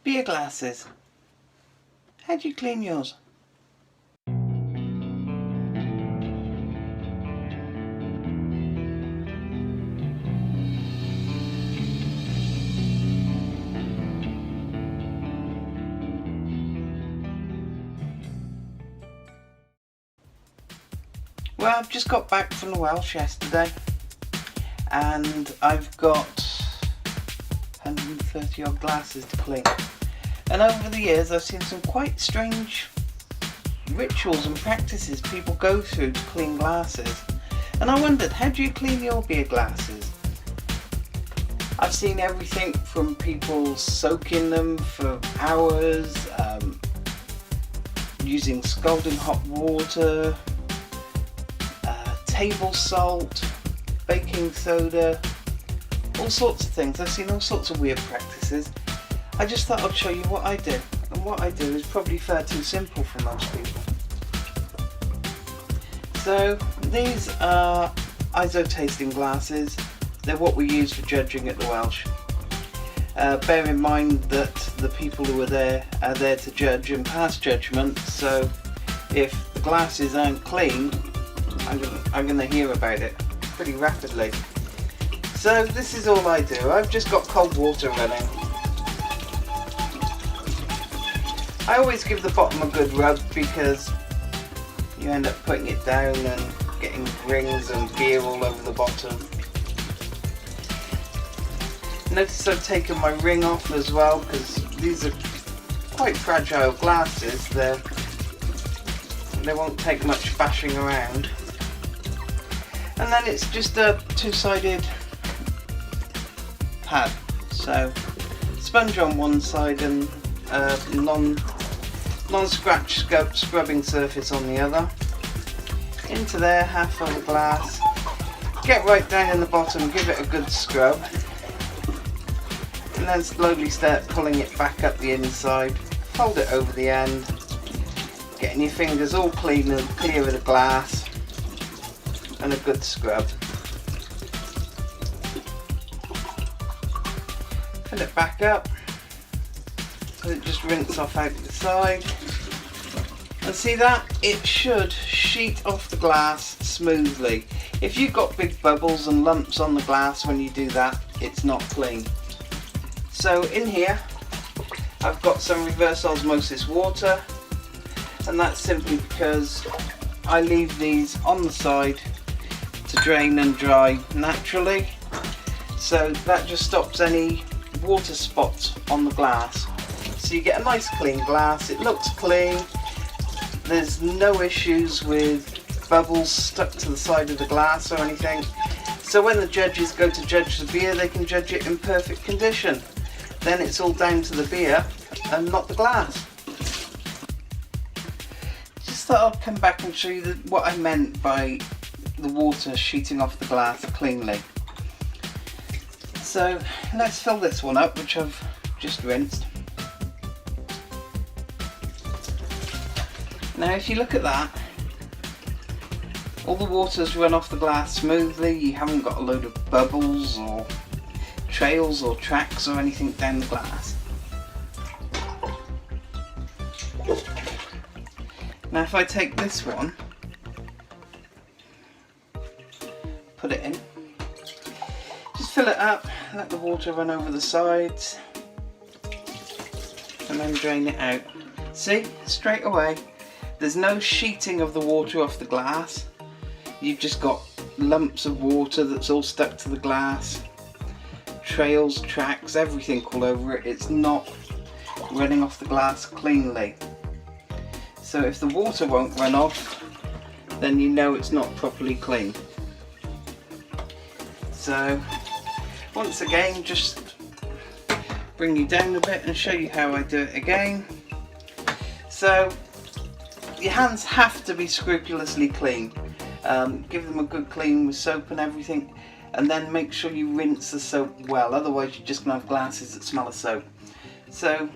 Beer glasses. How do you clean yours? Well, I've just got back from the Welsh yesterday and I've got 130 odd glasses to clean. And over the years I've seen some quite strange rituals and practices people go through to clean glasses. And I wondered, how do you clean your beer glasses? I've seen everything from people soaking them for hours, using scalding hot water, table salt, baking soda, all sorts of things. I've seen all sorts of weird practices. I just thought I'd show you what I do. And what I do is probably far too simple for most people. So these are ISO tasting glasses. They're what we use for judging at the Welsh. Bear in mind that the people who are there to judge and pass judgment, so if the glasses aren't clean, I'm going to hear about it pretty rapidly. So this is all I do. I've just got cold water running. I always give the bottom a good rub because you end up putting it down and getting rings and beer all over the bottom. Notice I've taken my ring off as well because these are quite fragile glasses. They won't take much bashing around. And then it's just a two-sided pad. So sponge on one side and non-scratch scrubbing surface on the other. Into there, half full of glass. Get right down in the bottom, give it a good scrub. And then slowly start pulling it back up the inside. Fold it over the end. Getting your fingers all clean and clear of the glass. And a good scrub. Fill it back up. So it just rinse off out the side. And see that? It should sheet off the glass smoothly. If you've got big bubbles and lumps on the glass when you do that, it's not clean. So in here, I've got some reverse osmosis water, and that's simply because I leave these on the side to drain and dry naturally. So that just stops any water spots on the glass. So you get a nice clean glass, it looks clean, there's no issues with bubbles stuck to the side of the glass or anything. So when the judges go to judge the beer, they can judge it in perfect condition. Then it's all down to the beer and not the glass. Just thought I'd come back and show you what I meant by the water sheeting off the glass cleanly. So let's fill this one up, which I've just rinsed. Now if you look at that, all the water's run off the glass smoothly. You haven't got a load of bubbles or trails or tracks or anything down the glass. Now if I take this one, put it in, just fill it up, let the water run over the sides and then drain it out. See, straight away there's no sheeting of the water off the glass. You've just got lumps of water that's all stuck to the glass, trails, tracks, everything all over it. It's not running off the glass cleanly. So if the water won't run off, then you know it's not properly clean. So once again, just bring you down a bit and show you how I do it again. So your hands have to be scrupulously clean. Give them a good clean with soap and everything, and then make sure you rinse the soap well, otherwise you're just going to have glasses that smell of soap. So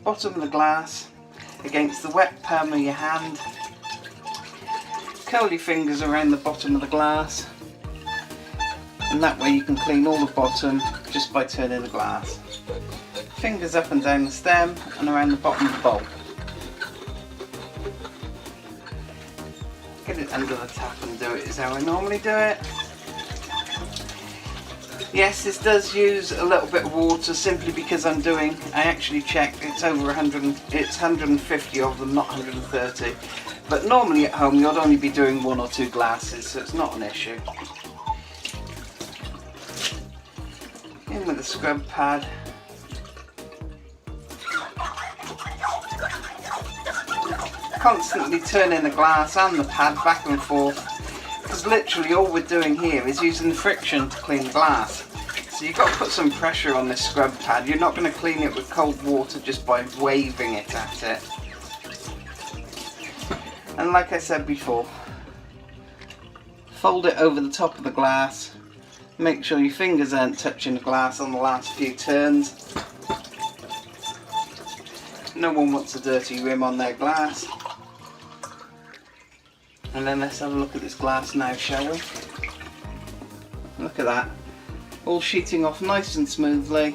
bottom of the glass against the wet palm of your hand, curl your fingers around the bottom of the glass, and that way you can clean all the bottom just by turning the glass. Fingers up and down the stem and around the bottom of the bowl. Get it under the tap and do it is how I normally do it. Yes, this does use a little bit of water simply because I actually checked, it's over 100, it's 150 of them, not 130. But normally at home you'd only be doing 1 or 2 glasses, so it's not an issue. In with a scrub pad. Constantly turning the glass and the pad back and forth, because literally all we're doing here is using the friction to clean the glass. So you've got to put some pressure on this scrub pad. You're not going to clean it with cold water just by waving it at it. And like I said before, fold it over the top of the glass. Make sure your fingers aren't touching the glass on the last few turns. No one wants a dirty rim on their glass. And then let's have a look at this glass now, shall we? Look at that. All sheeting off nice and smoothly.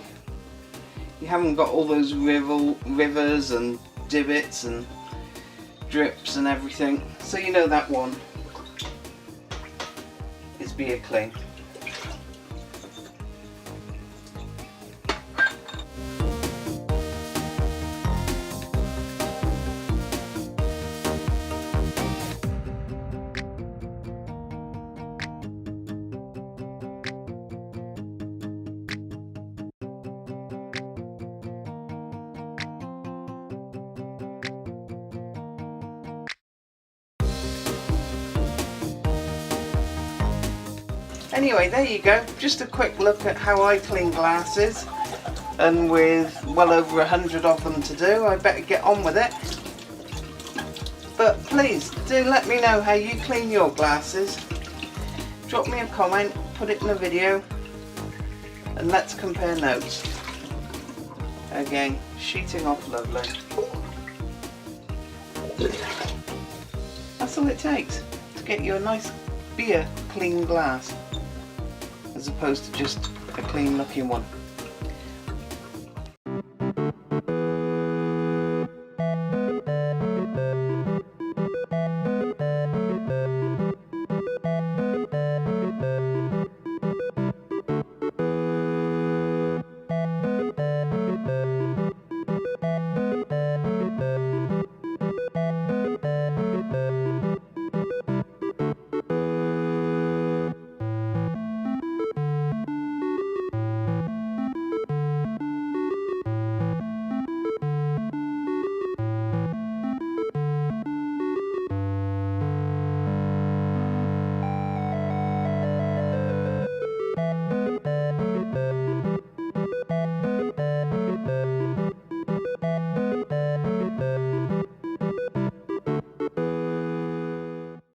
You haven't got all those rivers and divots and drips and everything. So you know that one is beer clean. Anyway, there you go, just a quick look at how I clean glasses, and with well over 100 of them to do, I better get on with it. But please do let me know how you clean your glasses. Drop me a comment, put it in a video, and let's compare notes. Again, sheeting off lovely. That's all it takes to get you a nice beer clean glass, as opposed to just a clean looking one.